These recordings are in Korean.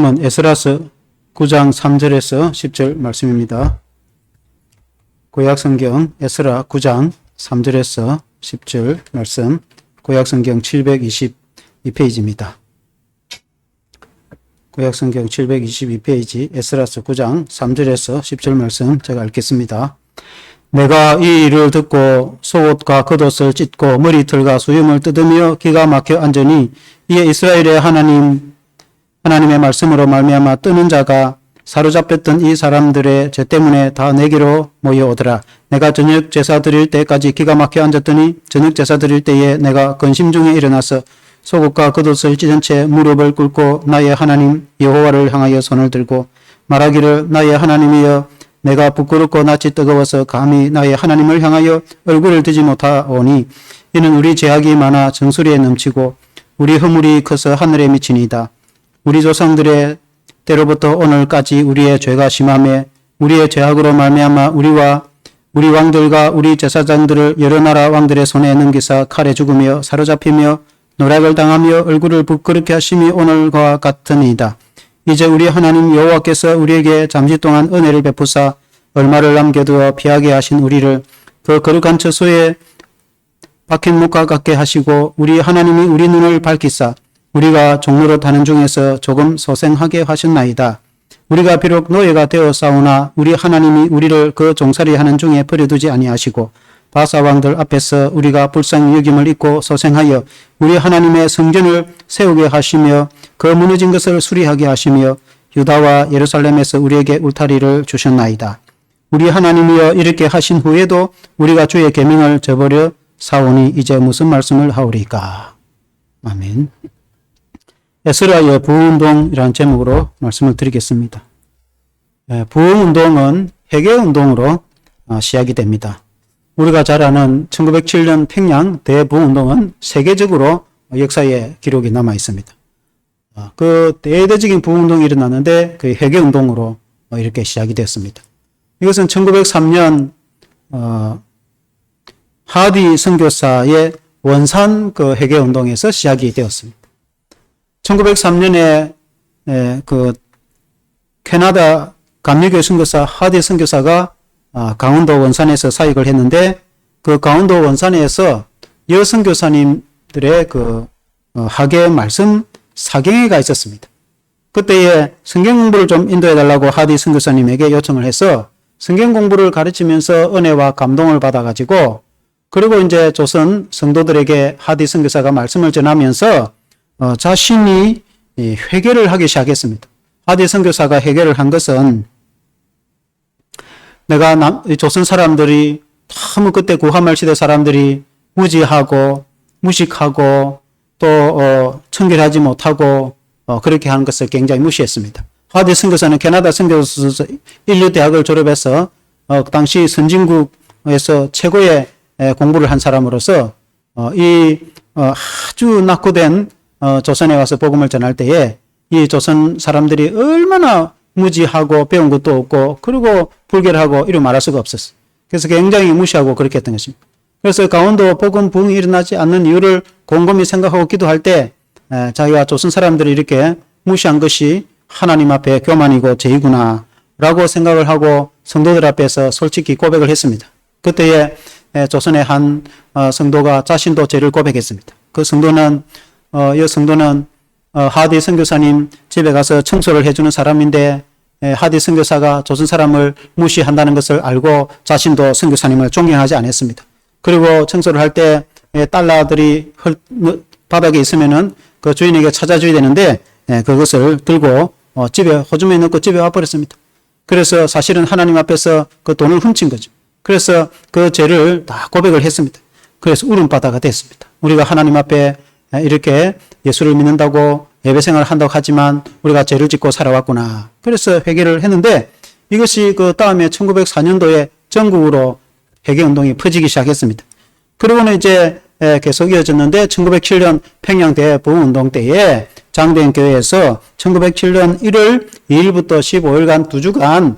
말씀은 에스라서 9장 3절에서 10절 말씀입니다. 구약성경 에스라 9장 3절에서 10절 말씀, 구약성경 722페이지입니다. 구약성경 722페이지 에스라서 9장 3절에서 10절 말씀 제가 읽겠습니다. 내가 이 일을 듣고 속옷과 겉옷을 찢고 머리털과 수염을 뜯으며 기가 막혀 앉으니 이에 이스라엘의 하나님의 말씀으로 말미암아 뜨는 자가 사로잡혔던 이 사람들의 죄 때문에 다 내게로 모여오더라. 내가 저녁 제사 드릴 때까지 기가 막혀 앉았더니 저녁 제사 드릴 때에 내가 근심 중에 일어나서 속옷과 겉옷을 찢은 채 무릎을 꿇고 나의 하나님 여호와를 향하여 손을 들고 말하기를 나의 하나님이여 내가 부끄럽고 낯이 뜨거워서 감히 나의 하나님을 향하여 얼굴을 드지 못하오니 이는 우리 죄악이 많아 정수리에 넘치고 우리 허물이 커서 하늘에 미치니이다. 우리 조상들의 때로부터 오늘까지 우리의 죄가 심하며 우리의 죄악으로 말미암아 우리와 우리 왕들과 우리 제사장들을 여러 나라 왕들의 손에 넘기사 칼에 죽으며 사로잡히며 노략을 당하며 얼굴을 부끄럽게 하심이 오늘과 같으니이다. 이제 우리 하나님 여호와께서 우리에게 잠시 동안 은혜를 베푸사 얼마를 남겨두어 피하게 하신 우리를 그 거룩한 처소에 박힌 목과 같게 하시고 우리 하나님이 우리 눈을 밝히사 우리가 종로로 타는 중에서 조금 소생하게 하셨나이다. 우리가 비록 노예가 되어 싸우나 우리 하나님이 우리를 그 종살이 하는 중에 버려두지 아니하시고 바사왕들 앞에서 우리가 불쌍히 여김을 입고 소생하여 우리 하나님의 성전을 세우게 하시며 그 무너진 것을 수리하게 하시며 유다와 예루살렘에서 우리에게 울타리를 주셨나이다. 우리 하나님이여 이렇게 하신 후에도 우리가 주의 계명을 저버려 사오니 이제 무슨 말씀을 하오리까. 아멘. 에스라의 부흥운동이라는 제목으로 말씀을 드리겠습니다. 부흥운동은 회개운동으로 시작이 됩니다. 우리가 잘 아는 1907년 평양 대부흥운동은 세계적으로 역사에 기록이 남아 있습니다. 그 대대적인 부흥운동이 일어났는데 그 회개운동으로 이렇게 시작이 됐습니다. 이것은 1903년 하디 선교사의 원산 그 회개운동에서 시작이 되었습니다. 1903년에 그 캐나다 감리교 선교사 하디 선교사가 강원도 원산에서 사역을 했는데 그 강원도 원산에서 여선교사님들의 그 학예 말씀 사경회가 있었습니다. 그때에 성경 공부를 좀 인도해 달라고 하디 선교사님에게 요청을 해서 성경 공부를 가르치면서 은혜와 감동을 받아가지고 그리고 이제 조선 성도들에게 하디 선교사가 말씀을 전하면서 자신이 회개를 하기 시작했습니다. 하디 선교사가 회개를 한 것은 내가 조선 사람들이 너무 그때 구한말 시대 사람들이 무지하고 무식하고 또 청결하지 못하고 그렇게 하는 것을 굉장히 무시했습니다. 하디 선교사는 캐나다 선교사 인류대학을 졸업해서 당시 선진국에서 최고의 공부를 한 사람으로서 이 아주 낙후된 조선에 와서 복음을 전할 때에 이 조선 사람들이 얼마나 무지하고 배운 것도 없고 그리고 불결 하고 이루 말할 수가 없었어요. 그래서 굉장히 무시하고 그렇게 했던 것입니다. 그래서 강원도 복음 부흥이 일어나지 않는 이유를 곰곰이 생각하고 기도할 때 자기가 조선 사람들이 이렇게 무시한 것이 하나님 앞에 교만이고 죄이구나 라고 생각을 하고 성도들 앞에서 솔직히 고백을 했습니다. 그때에 조선의 한 성도가 자신도 죄를 고백했습니다. 그 성도는 이 성도는 하디 선교사님 집에 가서 청소를 해주는 사람인데 하디 선교사가 조선 사람을 무시한다는 것을 알고 자신도 선교사님을 존경하지 않았습니다. 그리고 청소를 할 때 달러들이 바닥에 있으면은 그 주인에게 찾아줘야 되는데 그것을 들고 집에 호주머니에 넣고 집에 와버렸습니다. 그래서 사실은 하나님 앞에서 그 돈을 훔친 거죠. 그래서 그 죄를 다 고백을 했습니다. 그래서 울음바다가 됐습니다. 우리가 하나님 앞에 이렇게 예수를 믿는다고 예배생활을 한다고 하지만 우리가 죄를 짓고 살아왔구나. 그래서 회개를 했는데 이것이 그 다음에 1904년도에 전국으로 회개운동이 퍼지기 시작했습니다. 그러고는 이제 계속 이어졌는데 1907년 평양 대부흥운동 때에 장대인 교회에서 1907년 1월 2일부터 15일간 2주간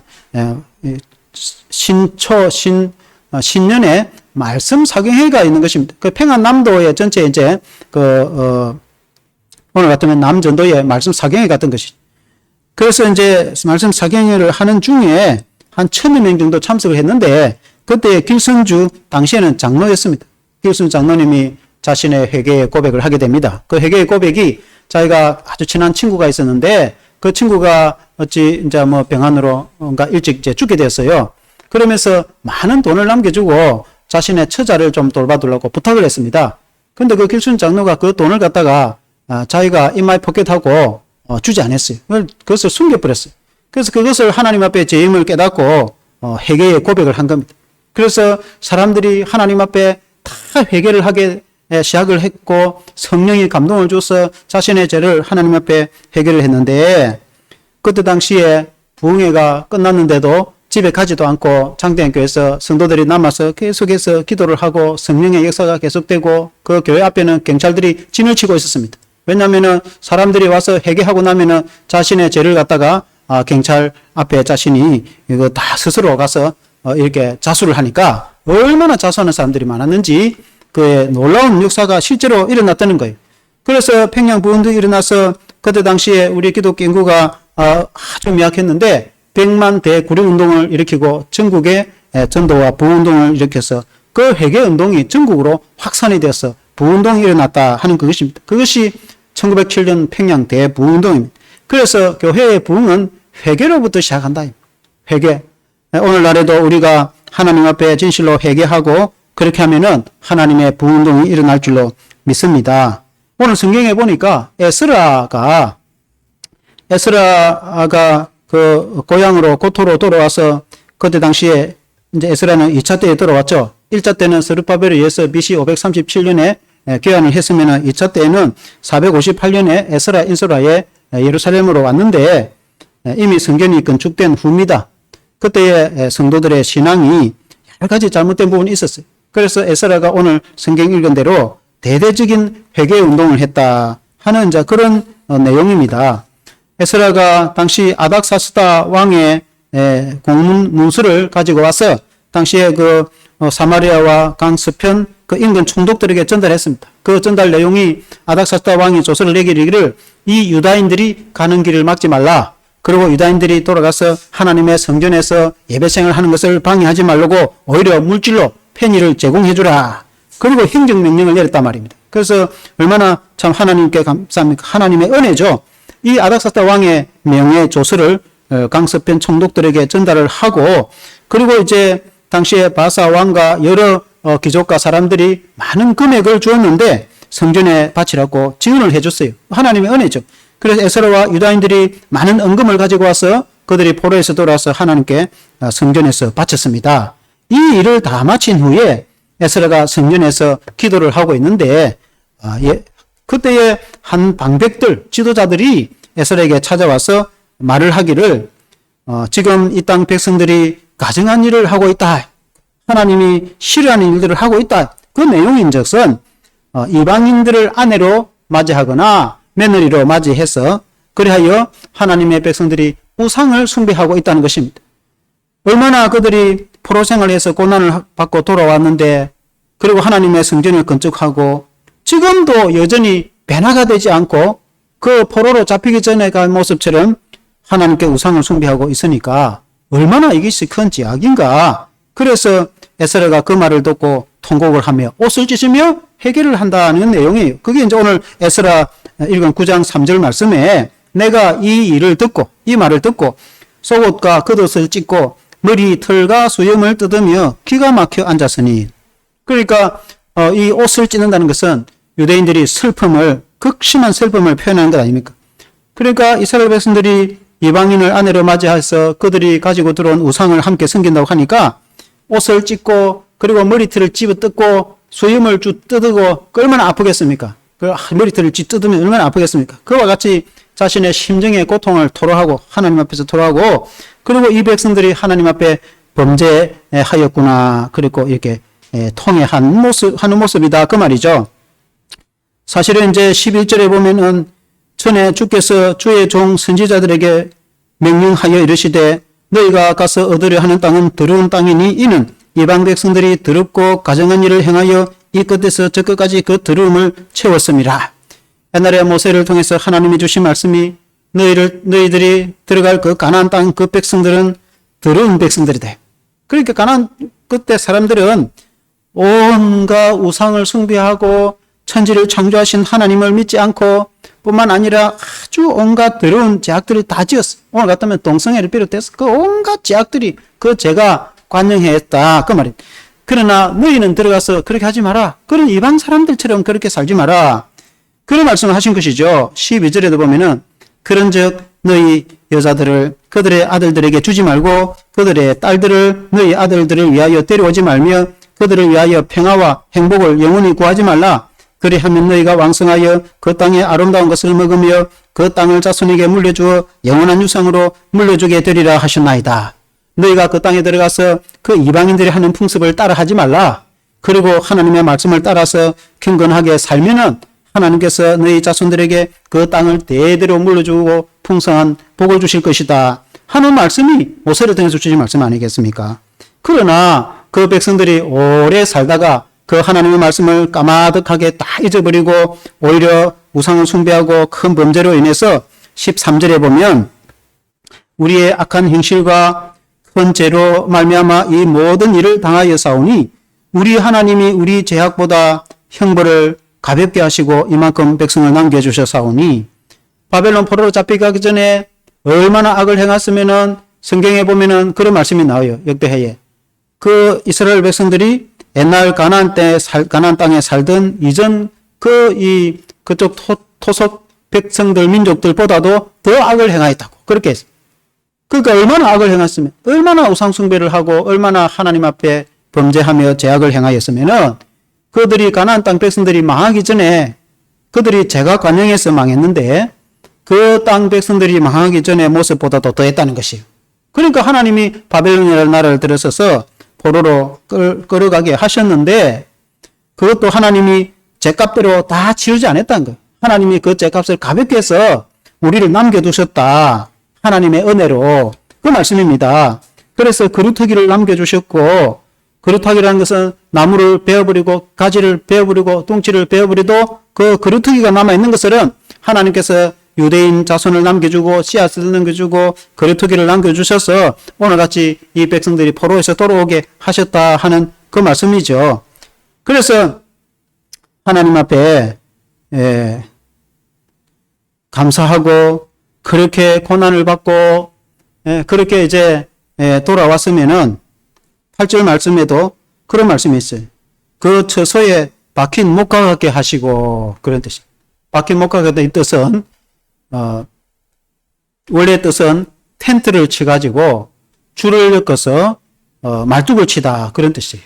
신년에 말씀 사경회가 있는 것입니다. 그 평안남도의 전체 이제 오늘 같으면 남전도의 말씀 사경회 같은 것이 그래서 이제 말씀 사경회를 하는 중에 한 1000여 명 정도 참석을 했는데 그때 길성주 당시에는 장로였습니다. 길성주 장로님이 자신의 회개의 고백을 하게 됩니다. 그 회개의 고백이 자기가 아주 친한 친구가 있었는데 그 친구가 어찌 이제 뭐 병환으로 뭔가 일찍 이제 죽게 됐어요. 그러면서 많은 돈을 남겨주고 자신의 처자를 좀 돌봐주려고 부탁을 했습니다. 근데 그 길순 장로가 그 돈을 갖다가 자기가 인마이 포켓하고 주지 않았어요. 그것을 숨겨버렸어요. 그래서 그것을 하나님 앞에 죄임을 깨닫고 회개의 고백을 한 겁니다. 그래서 사람들이 하나님 앞에 다 회개를 하게 시작을 했고 성령이 감동을 줘서 자신의 죄를 하나님 앞에 회개를 했는데 그때 당시에 부흥회가 끝났는데도 집에 가지도 않고 장대한교회에서 성도들이 남아서 계속해서 기도를 하고 성령의 역사가 계속되고 그 교회 앞에는 경찰들이 진을 치고 있었습니다. 왜냐하면은 사람들이 와서 회개하고 나면은 자신의 죄를 갖다가 경찰 앞에 자신이 이거 다 스스로 가서 이렇게 자수를 하니까 얼마나 자수하는 사람들이 많았는지 그의 놀라운 역사가 실제로 일어났다는 거예요. 그래서 평양 부흥도 일어나서 그때 당시에 우리 기독교 인구가 아주 미약했는데 100만 대구령운동을 일으키고 전국에 전도와 부흥운동을 일으켜서 그 회개운동이 전국으로 확산이 되어서 부흥운동이 일어났다 하는 그것입니다. 그것이 1907년 평양 대부흥운동입니다. 그래서 교회의 부흥은 회개로부터 시작한다. 회개. 오늘날에도 우리가 하나님 앞에 진실로 회개하고 그렇게 하면은 하나님의 부흥운동이 일어날 줄로 믿습니다. 오늘 성경에 보니까 에스라가 그 고향으로 고토로 돌아와서 그때 당시에 이제 에스라는 2차 때에 들어왔죠. 1차 때는 스룹바벨에 의해서 BC 537년에 교환을 했으면 2차 때에는 458년에 에스라 인소라에 예루살렘으로 왔는데 이미 성전이 건축된 후입니다. 그때의 성도들의 신앙이 여러 가지 잘못된 부분이 있었어요. 그래서 에스라가 오늘 성경 읽은 대로 대대적인 회개 운동을 했다 하는 이제 그런 내용입니다. 에스라가 당시 아닥사스다 왕의 공문 문서를 가지고 와서 당시에 그 사마리아와 강서편 그 인근 총독들에게 전달했습니다. 그 전달 내용이 아닥사스다 왕이 조서를 내기를 이 유다인들이 가는 길을 막지 말라. 그리고 유다인들이 돌아가서 하나님의 성전에서 예배생을 하는 것을 방해하지 말라고 오히려 물질로 편의를 제공해 주라. 그리고 행정명령을 내렸단 말입니다. 그래서 얼마나 참 하나님께 감사합니까? 하나님의 은혜죠. 이 아닥사스다 왕의 명예 조서를 강서편 총독들에게 전달을 하고 그리고 이제 당시에 바사 왕과 여러 귀족과 사람들이 많은 금액을 주었는데 성전에 바치라고 지원을 해줬어요. 하나님의 은혜죠. 그래서 에스라와 유다인들이 많은 은금을 가지고 와서 그들이 포로에서 돌아와서 하나님께 성전에서 바쳤습니다. 이 일을 다 마친 후에 에스라가 성전에서 기도를 하고 있는데 그때의 한 방백들 지도자들이 에스라에게 찾아와서 말을 하기를 지금 이 땅 백성들이 가증한 일을 하고 있다. 하나님이 싫어하는 일들을 하고 있다. 그 내용인즉슨 이방인들을 아내로 맞이하거나 며느리로 맞이해서 그리하여 하나님의 백성들이 우상을 숭배하고 있다는 것입니다. 얼마나 그들이 포로 생활에서 고난을 받고 돌아왔는데 그리고 하나님의 성전을 건축하고 지금도 여전히 변화가 되지 않고 그 포로로 잡히기 전에 간 모습처럼 하나님께 우상을 숭배하고 있으니까 얼마나 이것이 큰 죄악인가. 그래서 에스라가 그 말을 듣고 통곡을 하며 옷을 찢으며 회개를 한다는 내용이에요. 그게 이제 오늘 에스라 읽은 9장 3절 말씀에 내가 이 일을 듣고 이 말을 듣고 속옷과 겉옷을 찢고 머리 털과 수염을 뜯으며 기가 막혀 앉았으니 그러니까 이 옷을 찢는다는 것은 유대인들이 극심한 슬픔을 표현하는 것 아닙니까? 그러니까 이스라엘 백성들이 이방인을 아내로 맞이해서 그들이 가지고 들어온 우상을 함께 섬긴다고 하니까 옷을 찢고 그리고 머리털을 집어 뜯고 수염을 뜯고 얼마나 아프겠습니까? 그 머리털을 뜯으면 얼마나 아프겠습니까? 그와 같이 자신의 심정의 고통을 토로하고 하나님 앞에서 토로하고 그리고 이 백성들이 하나님 앞에 범죄하였구나. 그리고 이렇게 통회하는 모습이다. 그 말이죠. 사실은 이제 11절에 보면은 전에 주께서 주의 종 선지자들에게 명령하여 이르시되 너희가 가서 얻으려 하는 땅은 더러운 땅이니 이는 이방 백성들이 더럽고 가증한 일을 행하여 이 끝에서 저 끝까지 그 더러움을 채웠음이라. 옛날에 모세를 통해서 하나님이 주신 말씀이 너희들이 들어갈 그 가나안 땅 그 백성들은 더러운 백성들이다. 그러니까 가나안 그때 사람들은 온갖 우상을 숭배하고 천지를 창조하신 하나님을 믿지 않고 뿐만 아니라 아주 온갖 더러운 죄악들을 다 지었어. 오늘 같으면 동성애를 비롯해서 그 온갖 죄악들이 그 죄가 관영했다. 그 말이에요. 그러나 너희는 들어가서 그렇게 하지 마라. 그런 이방 사람들처럼 그렇게 살지 마라. 그런 말씀을 하신 것이죠. 12절에도 보면은 그런즉 너희 여자들을 그들의 아들들에게 주지 말고 그들의 딸들을 너희 아들들을 위하여 데려오지 말며 그들을 위하여 평화와 행복을 영원히 구하지 말라. 그리하면 너희가 왕성하여 그 땅의 아름다운 것을 먹으며 그 땅을 자손에게 물려주어 영원한 유산으로 물려주게 되리라 하셨나이다. 너희가 그 땅에 들어가서 그 이방인들이 하는 풍습을 따라하지 말라. 그리고 하나님의 말씀을 따라서 경건하게 살면은 하나님께서 너희 자손들에게 그 땅을 대대로 물려주고 풍성한 복을 주실 것이다 하는 말씀이 모세를 통해서 주신 말씀 아니겠습니까? 그러나 그 백성들이 오래 살다가 그 하나님의 말씀을 까마득하게 다 잊어버리고 오히려 우상을 숭배하고 큰 범죄로 인해서 13절에 보면 우리의 악한 행실과 큰 죄로 말미암아 이 모든 일을 당하여 싸우니 우리 하나님이 우리 죄악보다 형벌을 가볍게 하시고 이만큼 백성을 남겨주셨사오니 바벨론 포로로 잡혀가기 전에 얼마나 악을 행했으면은 성경에 보면은 그런 말씀이 나와요. 역대해에 그 이스라엘 백성들이 옛날 가나안 땅에 살던 이전 그쪽 토속 백성들 민족들보다도 더 악을 행하였다고 그렇게 했어요. 그러니까 얼마나 악을 행했으면 얼마나 우상숭배를 하고 얼마나 하나님 앞에 범죄하며 죄악을 행하였으면은 그들이 가나안 땅 백성들이 망하기 전에 그들이 죄가 관영해서 망했는데 그 땅 백성들이 망하기 전에 모습보다도 더했다는 것이에요. 그러니까 하나님이 바벨론이라는 나라를 들어서서 포로로 끌어가게 하셨는데 그것도 하나님이 죄값대로 다 치르지 않았다는 거예요. 하나님이 그 죄값을 가볍게 해서 우리를 남겨두셨다. 하나님의 은혜로 그 말씀입니다. 그래서 그루터기를 남겨주셨고 그루터기라는 것은 나무를 베어버리고 가지를 베어버리고 뚱치를 베어버려도 그 그루터기가 남아있는 것은 하나님께서 유대인 자손을 남겨주고 씨앗을 남겨주고 그루터기를 남겨주셔서 오늘같이 이 백성들이 포로에서 돌아오게 하셨다 하는 그 말씀이죠. 그래서 하나님 앞에 감사하고 그렇게 고난을 받고 그렇게 이제 돌아왔으면은 8절 말씀에도 그런 말씀이 있어요. 그 처소에 박힌 목과 같게 하시고 그런 뜻이에요. 박힌 목과 같은 뜻은 원래 뜻은 텐트를 쳐가지고 줄을 엮어서 말뚝을 치다 그런 뜻이에요.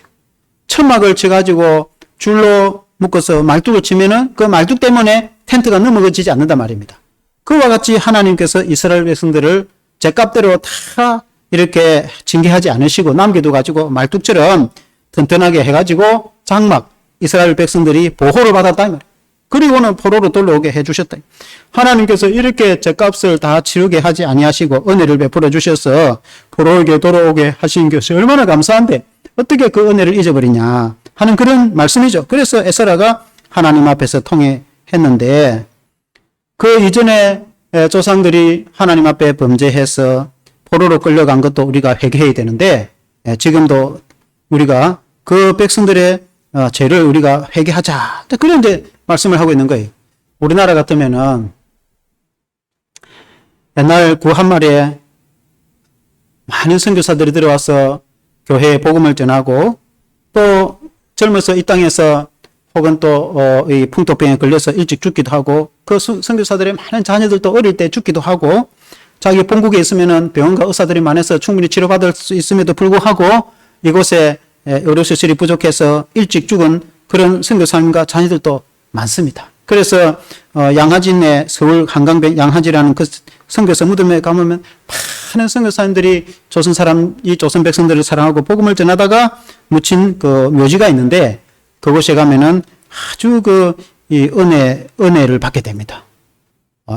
천막을 쳐가지고 줄로 묶어서 말뚝을 치면은 그 말뚝 때문에 텐트가 넘어지지 않는단 말입니다. 그와 같이 하나님께서 이스라엘 백성들을 죄값대로 다 이렇게 징계하지 않으시고 남겨둬가지고 말뚝처럼 튼튼하게 해가지고 장막 이스라엘 백성들이 보호를 받았다. 그리고는 포로로 돌아오게 해주셨다. 하나님께서 이렇게 죄값을 다 치르게 하지 아니하시고 은혜를 베풀어 주셔서 포로에게 돌아오게 하신 것이 얼마나 감사한데 어떻게 그 은혜를 잊어버리냐 하는 그런 말씀이죠. 그래서 에스라가 하나님 앞에서 통회했는데 그 이전에 조상들이 하나님 앞에 범죄해서 포로로 끌려간 것도 우리가 회개해야 되는데 지금도 우리가 그 백성들의 죄를 우리가 회개하자. 그런 이제 말씀을 하고 있는 거예요. 우리나라 같으면은 옛날 구한말에 많은 선교사들이 들어와서 교회에 복음을 전하고 또 젊어서 이 땅에서 혹은 또 이 풍토병에 걸려서 일찍 죽기도 하고 그 선교사들의 많은 자녀들도 어릴 때 죽기도 하고 자기 본국에 있으면은 병원과 의사들이 많아서 충분히 치료받을 수 있음에도 불구하고 이곳에 의료시설이 부족해서 일찍 죽은 그런 선교사님과 자녀들도 많습니다. 그래서 양화진에 서울 한강변 양화지라는 그 선교사 무덤에 가보면 많은 선교사님들이 이 조선 백성들을 사랑하고 복음을 전하다가 묻힌 그 묘지가 있는데 그곳에 가면은 아주 이 은혜를 받게 됩니다.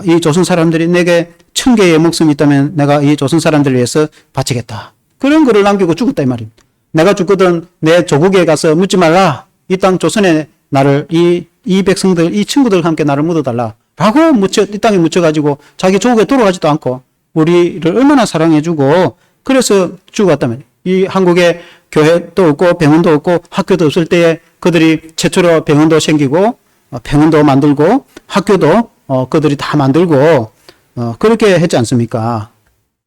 이 조선 사람들이 내게 1000개의 목숨이 있다면 내가 이 조선 사람들을 위해서 바치겠다. 그런 글을 남기고 죽었다 이 말입니다. 내가 죽거든 내 조국에 가서 묻지 말라. 이 땅 조선에 나를 이 백성들 이 친구들과 함께 나를 묻어달라 라고 이 땅에 묻혀가지고 자기 조국에 돌아가지도 않고 우리를 얼마나 사랑해주고 그래서 죽었다면 이 한국에 교회도 없고 병원도 없고 학교도 없을 때에 그들이 최초로 병원도 생기고 병원도 만들고 학교도 그들이 다 만들고 그렇게 했지 않습니까?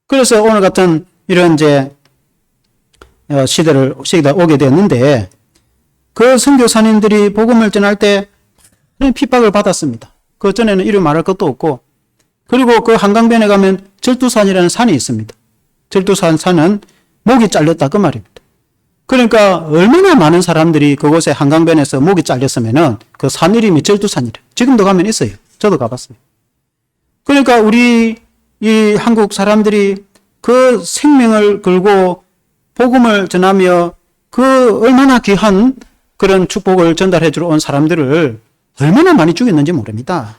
그래서 오늘 같은 이런 이제 시대가 오게 됐는데 그 선교사님들이 복음을 전할 때 핍박을 받았습니다. 그 전에는 이름 말할 것도 없고 그리고 그 한강변에 가면 절두산이라는 산이 있습니다. 절두산은 목이 잘렸다 그 말입니다. 그러니까 얼마나 많은 사람들이 그곳에 한강변에서 목이 잘렸으면은 그 산 이름이 절두산이래. 지금도 가면 있어요. 저도 가봤습니다. 그러니까 우리 이 한국 사람들이 그 생명을 걸고 복음을 전하며 그 얼마나 귀한 그런 축복을 전달해 주러 온 사람들을 얼마나 많이 죽였는지 모릅니다.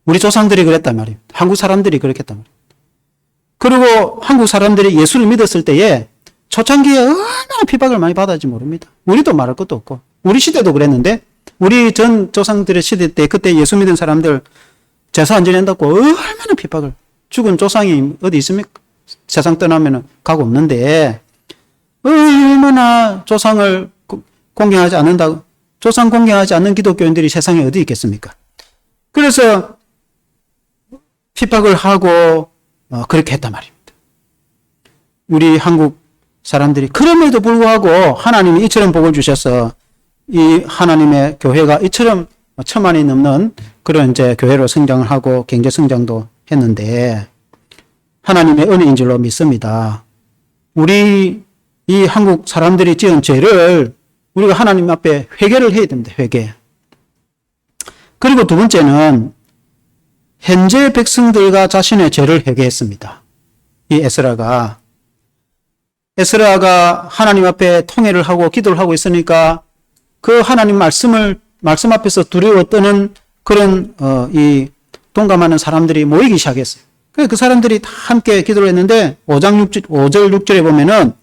우리 조상들이 그랬단 말이에요. 한국 사람들이 그렇겠단 말이에요. 그리고 한국 사람들이 예수를 믿었을 때에 초창기에 얼마나 핍박을 많이 받았는지 모릅니다. 우리도 말할 것도 없고 우리 시대도 그랬는데 우리 전 조상들의 시대 때 그때 예수 믿은 사람들 제사 안 지낸다고 얼마나 핍박을 죽은 조상이 어디 있습니까? 세상 떠나면 가고 없는데 얼마나 조상을 공경하지 않는다고 조상 공경하지 않는 기독교인들이 세상에 어디 있겠습니까? 그래서 핍박을 하고 그렇게 했단 말입니다. 우리 한국 사람들이 그럼에도 불구하고 하나님이 이처럼 복을 주셔서 이 하나님의 교회가 이처럼 1000만이 넘는 그런 이제 교회로 성장을 하고 경제 성장도 했는데 하나님의 은혜인 줄로 믿습니다. 우리 이 한국 사람들이 지은 죄를 우리가 하나님 앞에 회개를 해야 됩니다. 회개. 그리고 두 번째는 현재 백성들과 자신의 죄를 회개했습니다. 이 에스라가 하나님 앞에 통회를 하고 기도를 하고 있으니까 그 하나님 말씀 앞에서 두려워 떠는 그런 이 동감하는 사람들이 모이기 시작했어요. 그 사람들이 다 함께 기도를 했는데 5절 6절에 보면은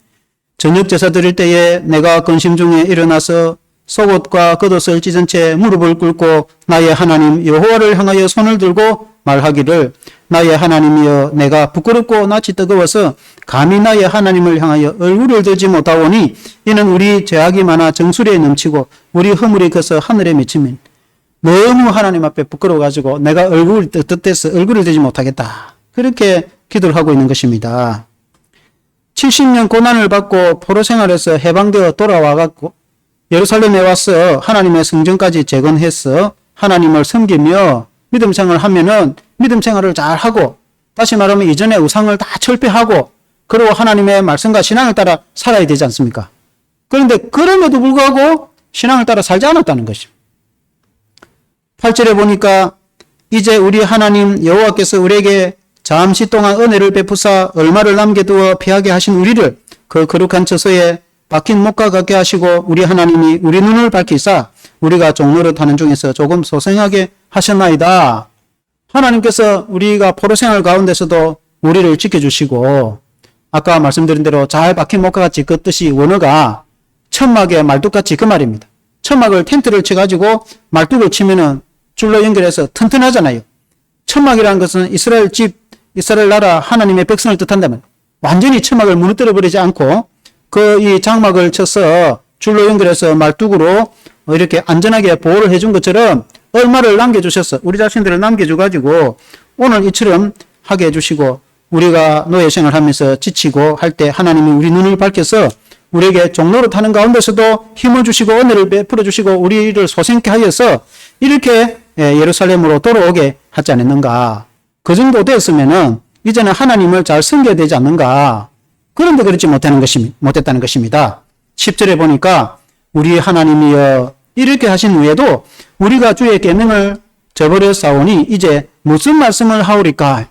저녁 제사 드릴 때에 내가 근심 중에 일어나서 속옷과 겉옷을 찢은 채 무릎을 꿇고 나의 하나님 여호와를 향하여 손을 들고 말하기를 나의 하나님이여 내가 부끄럽고 낯이 뜨거워서 감히 나의 하나님을 향하여 얼굴을 들지 못하오니 이는 우리 죄악이 많아 정수리에 넘치고 우리 허물이 커서 하늘에 미치면 너무 하나님 앞에 부끄러워가지고 내가 얼굴이 뜨뜻해서 얼굴을 들지 못하겠다. 그렇게 기도를 하고 있는 것입니다. 70년 고난을 받고 포로 생활에서 해방되어 돌아와갖고 예루살렘에 와서 하나님의 성전까지 재건해서 하나님을 섬기며 믿음 생활을 하면은 믿음 생활을 잘 하고 다시 말하면 이전에 우상을 다 철폐하고 그리고 하나님의 말씀과 신앙을 따라 살아야 되지 않습니까? 그런데 그럼에도 불구하고 신앙을 따라 살지 않았다는 것입니다. 8절에 보니까 이제 우리 하나님 여호와께서 우리에게 잠시 동안 은혜를 베푸사 얼마를 남겨두어 피하게 하신 우리를 그 거룩한 처소에 박힌 목과 같게 하시고 우리 하나님이 우리 눈을 밝히사 우리가 종노릇 하는 중에서 조금 소생하게 하셨나이다. 하나님께서 우리가 포로 생활 가운데서도 우리를 지켜주시고 아까 말씀드린 대로 잘 박힌 목과 같이 그 뜻이 원어가 천막의 말뚝같이 그 말입니다. 천막을 텐트를 쳐가지고 말뚝을 치면은 줄로 연결해서 튼튼하잖아요. 천막이라는 것은 이스라엘 나라 하나님의 백성을 뜻한다면 완전히 천막을 무너뜨려 버리지 않고 그 이 장막을 쳐서 줄로 연결해서 말뚝으로 이렇게 안전하게 보호를 해준 것처럼 얼마를 남겨주셔서 우리 자신들을 남겨줘가지고 오늘 이처럼 하게 해주시고 우리가 노예 생활하면서 지치고 할 때 하나님이 우리 눈을 밝혀서 우리에게 종로를 타는 가운데서도 힘을 주시고 은혜를 베풀어 주시고 우리를 소생케 하여서 이렇게 예루살렘으로 돌아오게 하지 않았는가. 그 정도 되었으면은 이제는 하나님을 잘 섬겨야 되지 않는가. 그런데 그렇지 못했다는 것입니다. 10절에 보니까 우리 하나님이여 이렇게 하신 후에도 우리가 주의 계명을 저버렸사오니 이제 무슨 말씀을 하오리까.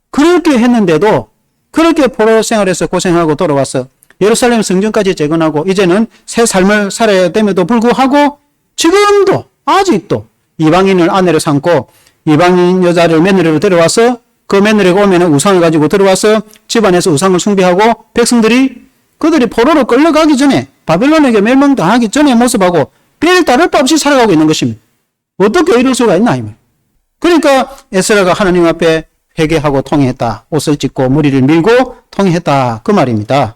그렇게 했는데도 그렇게 포로 생활에서 고생하고 돌아와서 예루살렘 성전까지 재건하고 이제는 새 삶을 살아야 됨에도 불구하고 지금도 아직도 이방인을 아내로 삼고 이방인 여자를 며느리로 데려와서 그 며느리가 오면 우상을 가지고 들어와서 집안에서 우상을 숭배하고 백성들이 그들이 포로로 끌려가기 전에 바벨론에게 멸망당하기 전의 모습하고 별 다를 바 없이 살아가고 있는 것입니다. 어떻게 이럴 수가 있나? 그러니까 에스라가 하나님 앞에 회개하고 통회했다. 옷을 찢고 머리를 밀고 통회했다. 그 말입니다.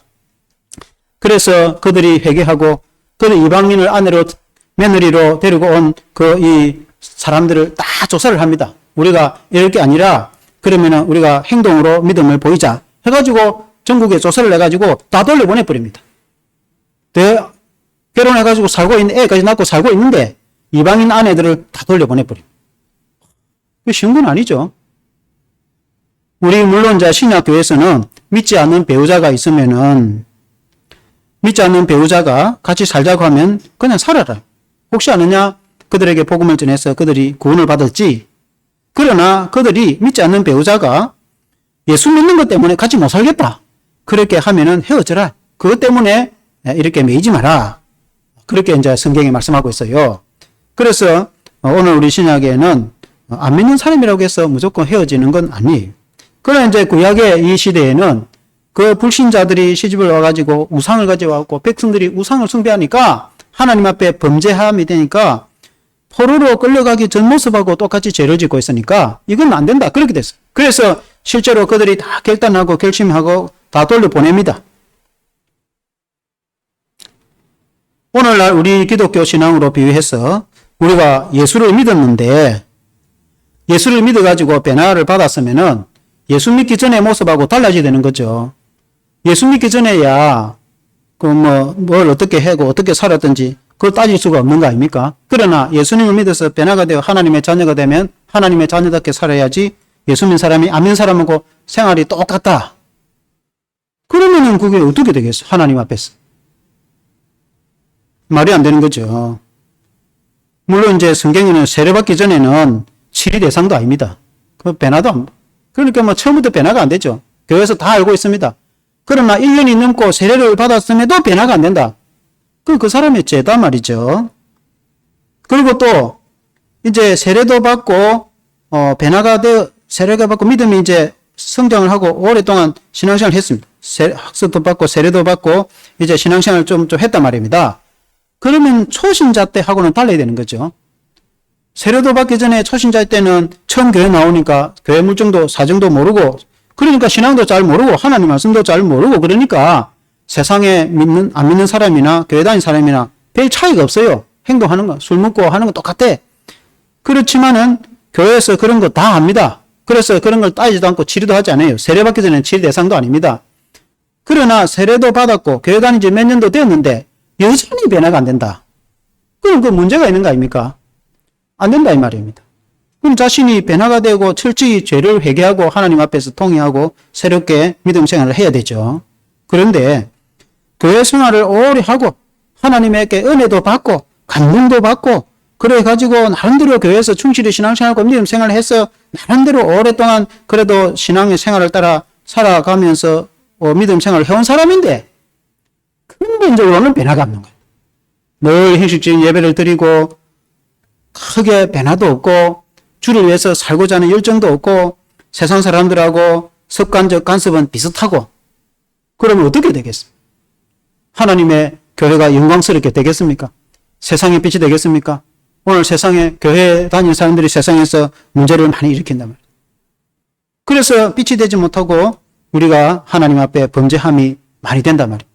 그래서 그들이 회개하고 그들 이방인을 아내로 며느리로 데리고 온 이 사람들을 다 조사를 합니다. 우리가 이럴 게 아니라 그러면은 우리가 행동으로 믿음을 보이자 해가지고 전국에 조사를 해가지고 다 돌려보내버립니다. 결혼해가지고 살고 있는 애까지 낳고 살고 있는데 이방인 아내들을 다 돌려보내버립니다. 쉬운 건 아니죠. 우리 물론 신약교회에서는 믿지 않는 배우자가 있으면은 믿지 않는 배우자가 같이 살자고 하면 그냥 살아라. 혹시 아느냐? 그들에게 복음을 전해서 그들이 구원을 받았지. 그러나 그들이 믿지 않는 배우자가 예수 믿는 것 때문에 같이 못 살겠다. 그렇게 하면은 헤어져라. 그것 때문에 이렇게 매이지 마라. 그렇게 이제 성경이 말씀하고 있어요. 그래서 오늘 우리 신약에는 안 믿는 사람이라고 해서 무조건 헤어지는 건 아니에요. 그러나 이제 구약의 이 시대에는 그 불신자들이 시집을 와가지고 우상을 가져와갖고 백성들이 우상을 숭배하니까 하나님 앞에 범죄함이 되니까 포로로 끌려가기 전 모습하고 똑같이 죄를 짓고 있으니까 이건 안 된다. 그렇게 됐어요. 그래서 실제로 그들이 다 결단하고 결심하고 다 돌려보냅니다. 오늘날 우리 기독교 신앙으로 비유해서 우리가 예수를 믿었는데 예수를 믿어가지고 변화를 받았으면은 예수 믿기 전의 모습하고 달라져야 되는 거죠. 예수 믿기 전에야 뭘 어떻게 하고 어떻게 살았든지 그걸 따질 수가 없는 거 아닙니까? 그러나 예수님을 믿어서 변화가 되어 하나님의 자녀가 되면 하나님의 자녀답게 살아야지 예수 믿는 사람이 안 믿는 사람하고 생활이 똑같다. 그러면은 그게 어떻게 되겠어? 하나님 앞에서. 말이 안 되는 거죠. 물론 이제 성경에는 세례받기 전에는 치리 대상도 아닙니다. 그 변화도 안, 그러니까 처음부터 변화가 안 되죠. 교회에서 다 알고 있습니다. 그러나 1년이 넘고 세례를 받았음에도 변화가 안 된다. 그 사람의 죄다 말이죠. 그리고 또 이제 세례도 받고 변화가 되어 세례가 받고 믿음이 이제 성장을 하고 오랫동안 신앙생활을 했습니다. 학습도 받고 세례도 받고 이제 신앙생활을 좀 했단 말입니다. 그러면 초신자 때 하고는 달라야 되는 거죠. 세례도 받기 전에 초신자 때는 처음 교회 나오니까 교회 물정도 사정도 모르고 그러니까 신앙도 잘 모르고 하나님 말씀도 잘 모르고 그러니까 세상에 안 믿는 사람이나 교회 다니는 사람이나 별 차이가 없어요. 행동하는 거, 술 먹고 하는 거 똑같아. 그렇지만은 교회에서 그런 거 다 압니다. 그래서 그런 걸 따지지도 않고 치료도 하지 않아요. 세례받기 전에는 치료 대상도 아닙니다. 그러나 세례도 받았고 교회 다닌 지 몇 년도 되었는데 여전히 변화가 안 된다. 그럼 그 문제가 있는 거 아닙니까? 안 된다 이 말입니다. 그럼 자신이 변화가 되고 철저히 죄를 회개하고 하나님 앞에서 통회하고 새롭게 믿음 생활을 해야 되죠. 그런데 교회 생활을 오래 하고 하나님에게 은혜도 받고 감동도 받고 그래가지고 나름대로 교회에서 충실히 신앙생활과 믿음 생활을 해서 나름대로 오랫동안 그래도 신앙의 생활을 따라 살아가면서 믿음 생활을 해온 사람인데 근본적으로는 변화가 없는 거예요. 늘 형식적인 예배를 드리고 크게 변화도 없고 주를 위해서 살고자 하는 열정도 없고 세상 사람들하고 습관적 간섭은 비슷하고 그러면 어떻게 되겠습니까? 하나님의 교회가 영광스럽게 되겠습니까? 세상의 빛이 되겠습니까? 오늘 세상에 교회 다니는 사람들이 세상에서 문제를 많이 일으킨단 말이에요. 그래서 빛이 되지 못하고 우리가 하나님 앞에 범죄함이 많이 된단 말이에요.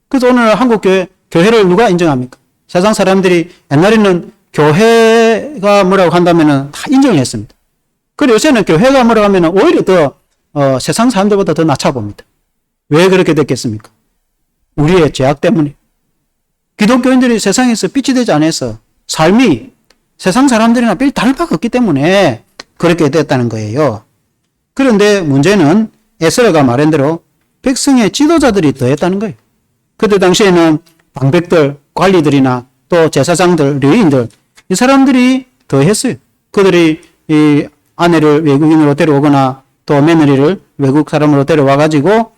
그래서 오늘 한국 교회를 누가 인정합니까? 세상 사람들이 옛날에는 교회가 뭐라고 한다면은 다 인정을 했습니다. 그리고 요새는 교회가 뭐라고 하면은 오히려 더 세상 사람들보다 더 낮춰 봅니다. 왜 그렇게 됐겠습니까? 우리의 죄악 때문에. 기독교인들이 세상에서 빛이 되지 않아서 삶이 세상 사람들이나 별 다를 바가 없기 때문에 그렇게 됐다는 거예요. 그런데 문제는 에스라가 말한 대로 백성의 지도자들이 더했다는 거예요. 그때 당시에는 방백들, 관리들이나 또 제사장들, 레위인들 이 사람들이 더했어요. 그들이 이 아내를 외국인으로 데려오거나 또 며느리를 외국 사람으로 데려와가지고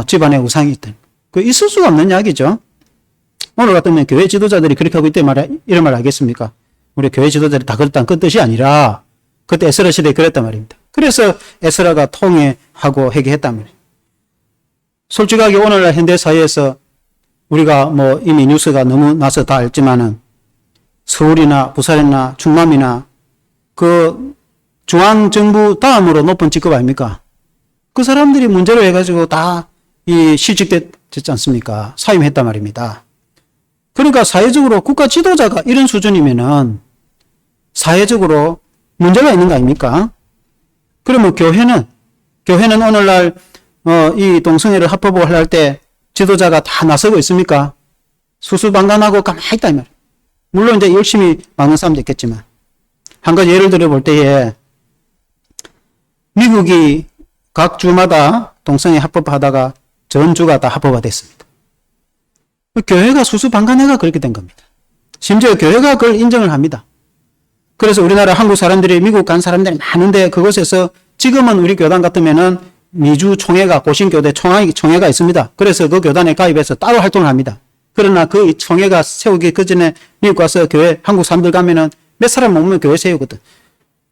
집안에 우상이 있다. 그 있을 수가 없는 이야기죠. 오늘 같으면 교회 지도자들이 그렇게 하고 이런 말 하겠습니까? 우리 교회 지도자들이 다 그랬다는 그 뜻이 아니라 그때 에스라 시대에 그랬단 말입니다. 그래서 에스라가 통회하고 회개했단 말이에요. 솔직하게 오늘날 현대사회에서 우리가 이미 뉴스가 너무 나서 다 알지만은 서울이나 부산이나 충남이나 그 중앙정부 다음으로 높은 직급 아닙니까? 그 사람들이 문제를 해가지고 다 실직됐지 않습니까? 사임했단 말입니다. 그러니까 사회적으로 국가 지도자가 이런 수준이면은 사회적으로 문제가 있는 거 아닙니까? 그러면 교회는 오늘날 이 동성애를 합법을 할 때 지도자가 다 나서고 있습니까? 수수방관하고 가만히 있다 이 말이에요. 물론 이제 열심히 막는 사람도 있겠지만 한 가지 예를 들어 볼 때에 미국이 각 주마다 동성애 합법화하다가 전 주가 다 합법화됐습니다. 교회가 수수방관해가 그렇게 된 겁니다. 심지어 교회가 그걸 인정을 합니다. 그래서 우리나라 한국 사람들이 미국 간 사람들이 많은데 그곳에서 지금은 우리 교단 같으면은 미주 총회가 고신교대 총회가 있습니다. 그래서 그 교단에 가입해서 따로 활동을 합니다. 그러나 그 총회가 세우기 그 전에 미국 가서 교회 한국 사람들 가면은 몇 사람 오면 교회 세우거든.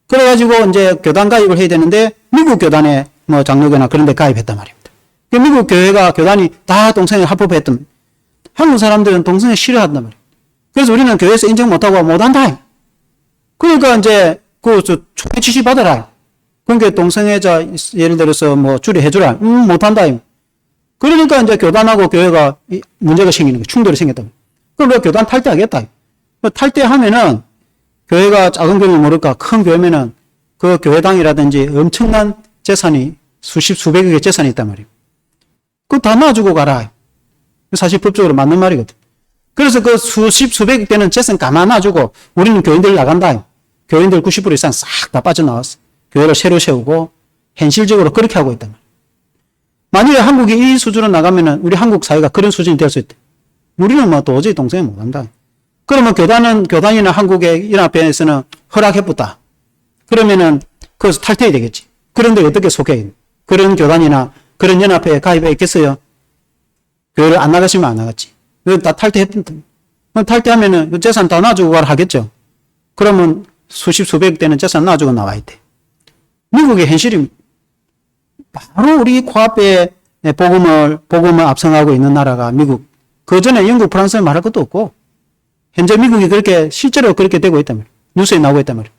그래가지고 이제 교단 가입을 해야 되는데 미국 교단에 뭐 장로교나 그런 데 가입했단 말입니다. 미국 교회가 교단이 다 동성애 합법했던 한국 사람들은 동성애 싫어한단 말이에요. 그래서 우리는 교회에서 인정 못하고 못한다. 그러니까 이제 그 총회 지시 받아라. 그러니까 동성애자 예를 들어서 뭐 줄여해주라. 못한다. 그러니까 이제 교단하고 교회가 문제가 생기는 거예요. 충돌이 생겼다. 그럼 왜 교단 탈퇴하겠다. 탈퇴하면은 교회가 작은 교회면 모를까 큰 교회면은 그 교회당이라든지 엄청난 재산이 수백억의 재산이 있단 말이에요. 그거 다 놔주고 가라. 사실 법적으로 맞는 말이거든. 그래서 그 수백억 되는 재산 가만 놔주고 우리는 교인들 나간다. 교인들 90% 이상 싹 다 빠져나왔어. 교회를 새로 세우고 현실적으로 그렇게 하고 있단 말이에요. 만약에 한국이 이 수준으로 나가면은 우리 한국 사회가 그런 수준이 될 수 있대. 우리는 뭐 도저히 동성애 못한다. 그러면 교단이나 한국의 연합회에서는 허락해봤다. 그러면은 거기서 탈퇴해야 되겠지. 그런데 어떻게 속해? 그런 교단이나 그런 연합회에 가입해 있겠어요? 교회를 안 나가시면 안 나갔지. 다 탈퇴했다. 탈퇴하면은 재산 다 놔주고 가라 하겠죠. 그러면 수백 되는 재산 놔주고 나와야 돼. 미국의 현실입니다. 바로 우리 코앞에 복음을 앞서가고 있는 나라가 미국. 그 전에 영국, 프랑스에 말할 것도 없고, 현재 미국이 실제로 그렇게 되고 있단 말이에요. 뉴스에 나오고 있단 말이에요.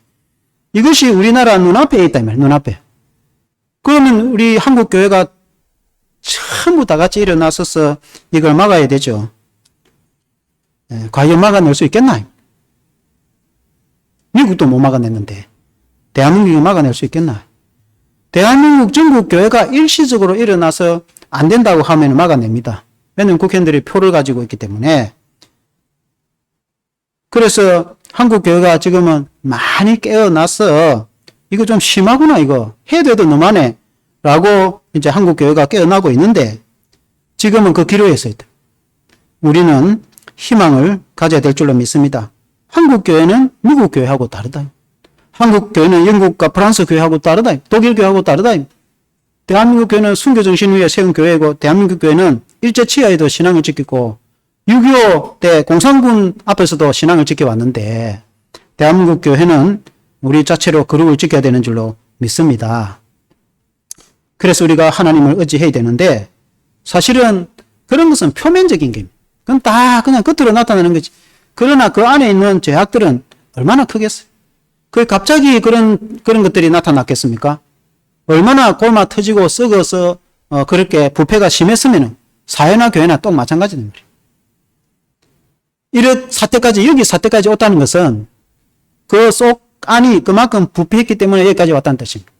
이것이 우리나라 눈앞에 있단 말이에요. 눈앞에. 그러면 우리 한국 교회가 전부 다 같이 일어나서서 이걸 막아야 되죠. 과연 막아낼 수 있겠나? 미국도 못 막아냈는데 대한민국이 막아낼 수 있겠나? 대한민국 전국 교회가 일시적으로 일어나서 안 된다고 하면 막아냅니다. 왜냐하면 국회의원들이 표를 가지고 있기 때문에. 그래서 한국 교회가 지금은 많이 깨어나서 이거 좀 심하구나 이거 해도 너무하네 라고 이제 한국 교회가 깨어나고 있는데 지금은 그 기로에 서 있다. 우리는 희망을 가져야 될 줄로 믿습니다. 한국 교회는 미국 교회하고 다르다. 한국 교회는 영국과 프랑스 교회하고 다르다. 독일 교회하고 다르다. 대한민국 교회는 순교 정신 위에 세운 교회고 대한민국 교회는 일제 치하에도 신앙을 지키고 6.25 때 공산군 앞에서도 신앙을 지켜왔는데 대한민국 교회는 우리 자체로 거룩을 지켜야 되는 줄로 믿습니다. 그래서 우리가 하나님을 의지해야 되는데 사실은 그런 것은 표면적인 게 그건 다 그냥 겉으로 나타나는 거지. 그러나 그 안에 있는 죄악들은 얼마나 크겠어요. 그 갑자기 그런 것들이 나타났겠습니까? 얼마나 골마 터지고 썩어서 그렇게 부패가 심했으면 사회나 교회나 또 마찬가지입니다. 이런 사태까지 여기 사태까지 왔다는 것은 그 속 안이 그만큼 부패했기 때문에 여기까지 왔다는 뜻입니다.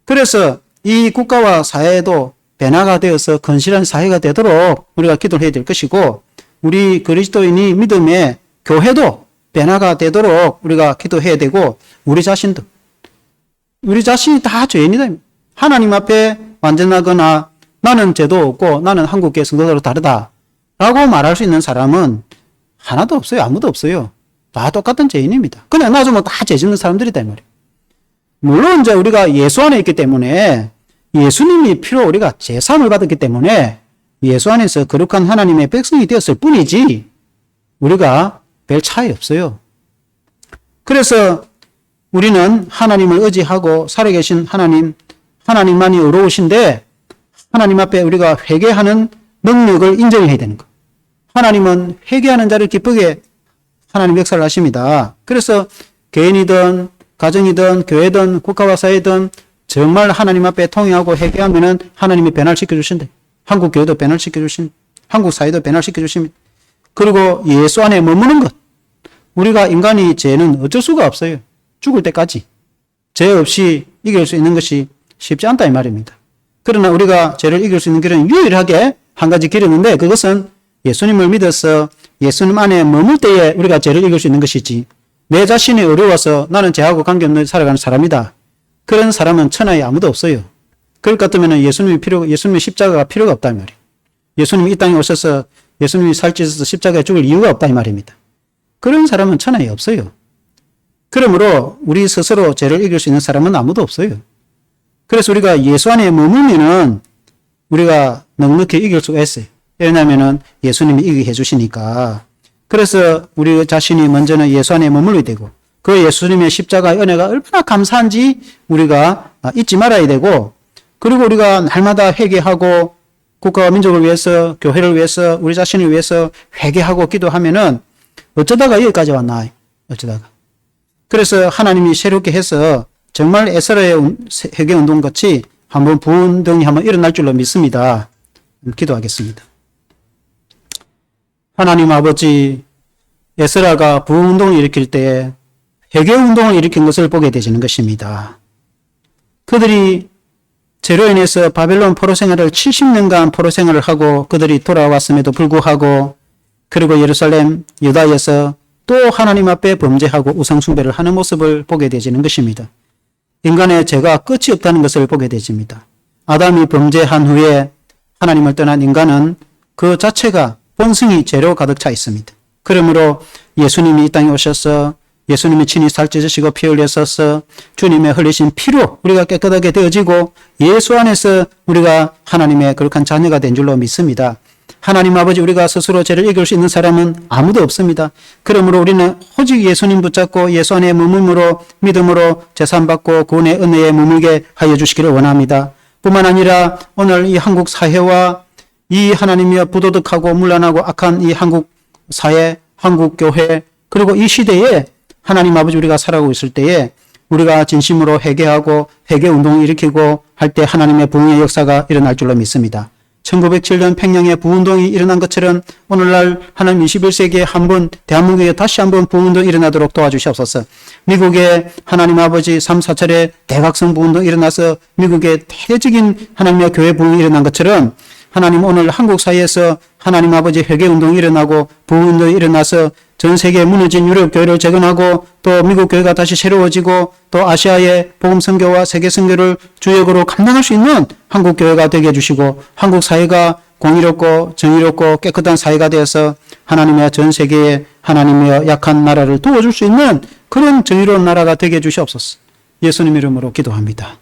그래서 이 국가와 사회도 변화가 되어서 건실한 사회가 되도록 우리가 기도를 해야 될 것이고 우리 그리스도인이 믿음의 교회도 변화가 되도록 우리가 기도해야 되고 우리 자신이 다 죄인이다. 하나님 앞에 완전하거나 나는 죄도 없고 나는 한국교회 성도들로 다르다 라고 말할 수 있는 사람은 하나도 없어요. 아무도 없어요. 다 똑같은 죄인입니다. 그냥 놔주면 다 죄 짓는 사람들이다 이 말이에요. 물론 이제 우리가 예수 안에 있기 때문에 예수님이 피로 우리가 제사함을 받았기 때문에 예수 안에서 거룩한 하나님의 백성이 되었을 뿐이지 우리가 별 차이 없어요. 그래서 우리는 하나님을 의지하고 살아계신 하나님만이 의로우신데 하나님 앞에 우리가 회개하는 능력을 인정해야 되는 것. 하나님은 회개하는 자를 기쁘게 하나님 역사를 하십니다. 그래서 개인이든 가정이든 교회든 국가와 사회든 정말 하나님 앞에 통행하고 회개하면은 하나님이 변화시켜 주신대. 한국 교회도 변화시켜 주십니다. 한국 사회도 변화시켜 주십니다. 그리고 예수 안에 머무는 것. 우리가 인간이 죄는 어쩔 수가 없어요. 죽을 때까지. 죄 없이 이길 수 있는 것이 쉽지 않다 이 말입니다. 그러나 우리가 죄를 이길 수 있는 길은 유일하게 한 가지 길이었는데 그것은 예수님을 믿어서 예수님 안에 머물 때에 우리가 죄를 이길 수 있는 것이지 내 자신이 어려워서 나는 죄하고 관계없는 살아가는 사람이다. 그런 사람은 천하에 아무도 없어요. 그럴 것 같으면 예수님의 십자가가 필요가 없다 이 말이에요. 예수님이 이 땅에 오셔서 예수님이 살찌셔서 십자가에 죽을 이유가 없다 이 말입니다. 그런 사람은 천하에 없어요. 그러므로 우리 스스로 죄를 이길 수 있는 사람은 아무도 없어요. 그래서 우리가 예수 안에 머물면은 우리가 넉넉히 이길 수가 있어요. 왜냐하면은 예수님이 이기게 해주시니까. 그래서 우리 자신이 먼저는 예수 안에 머물러야 되고 그 예수님의 십자가의 은혜가 얼마나 감사한지 우리가 잊지 말아야 되고 그리고 우리가 날마다 회개하고 국가와 민족을 위해서 교회를 위해서 우리 자신을 위해서 회개하고 기도하면은 어쩌다가 여기까지 왔나 어쩌다가. 그래서 하나님이 새롭게 해서 정말 에스라의 회개운동 같이 한번 부흥동이 한번 일어날 줄로 믿습니다. 기도하겠습니다. 하나님 아버지, 에스라가 부흥운동을 일으킬 때 회개운동을 일으킨 것을 보게 되시는 것입니다. 그들이 죄로 인해서 바벨론 포로 생활을 70년간 포로 생활을 하고 그들이 돌아왔음에도 불구하고 그리고 예루살렘, 유다에서 또 하나님 앞에 범죄하고 우상숭배를 하는 모습을 보게 되시는 것입니다. 인간의 죄가 끝이 없다는 것을 보게 되십니다. 아담이 범죄한 후에 하나님을 떠난 인간은 그 자체가 본성이 죄로 가득 차 있습니다. 그러므로 예수님이 이 땅에 오셔서 예수님이 친히 살찌으시고 피 흘리셔서 주님의 흘리신 피로 우리가 깨끗하게 되어지고 예수 안에서 우리가 하나님의 거룩한 자녀가 된 줄로 믿습니다. 하나님 아버지 우리가 스스로 죄를 이길 수 있는 사람은 아무도 없습니다. 그러므로 우리는 오직 예수님 붙잡고 예수 안에 머물므로 믿음으로 제산받고 구원의 은혜에 머물게 하여 주시기를 원합니다. 뿐만 아니라 오늘 이 한국 사회와 이 하나님이여 부도덕하고 문란하고 악한 이 한국 사회, 한국 교회 그리고 이 시대에 하나님 아버지 우리가 살아가고 있을 때에 우리가 진심으로 회개하고 회개운동을 일으키고 할 때 하나님의 부흥의 역사가 일어날 줄로 믿습니다. 1907년 평양에 부운동이 일어난 것처럼 오늘날 하나님 21세기에 한번 대한민국에 다시 한번 부운동이 일어나도록 도와주시옵소서. 미국에 하나님 아버지 3, 4철에 대각성 부운동이 일어나서 미국에 대대적인 하나님의 교회 부흥이 일어난 것처럼 하나님 오늘 한국 사회에서 하나님 아버지 회개운동이 일어나고 부흥운동이 일어나서 전 세계에 무너진 유럽 교회를 재건하고 또 미국 교회가 다시 새로워지고 또 아시아의 복음 선교와 세계 선교를 주역으로 감당할 수 있는 한국 교회가 되게 해주시고 한국 사회가 공의롭고 정의롭고 깨끗한 사회가 되어서 하나님의 전 세계에 하나님의 약한 나라를 도와줄 수 있는 그런 정의로운 나라가 되게 해주시옵소서. 예수님 이름으로 기도합니다.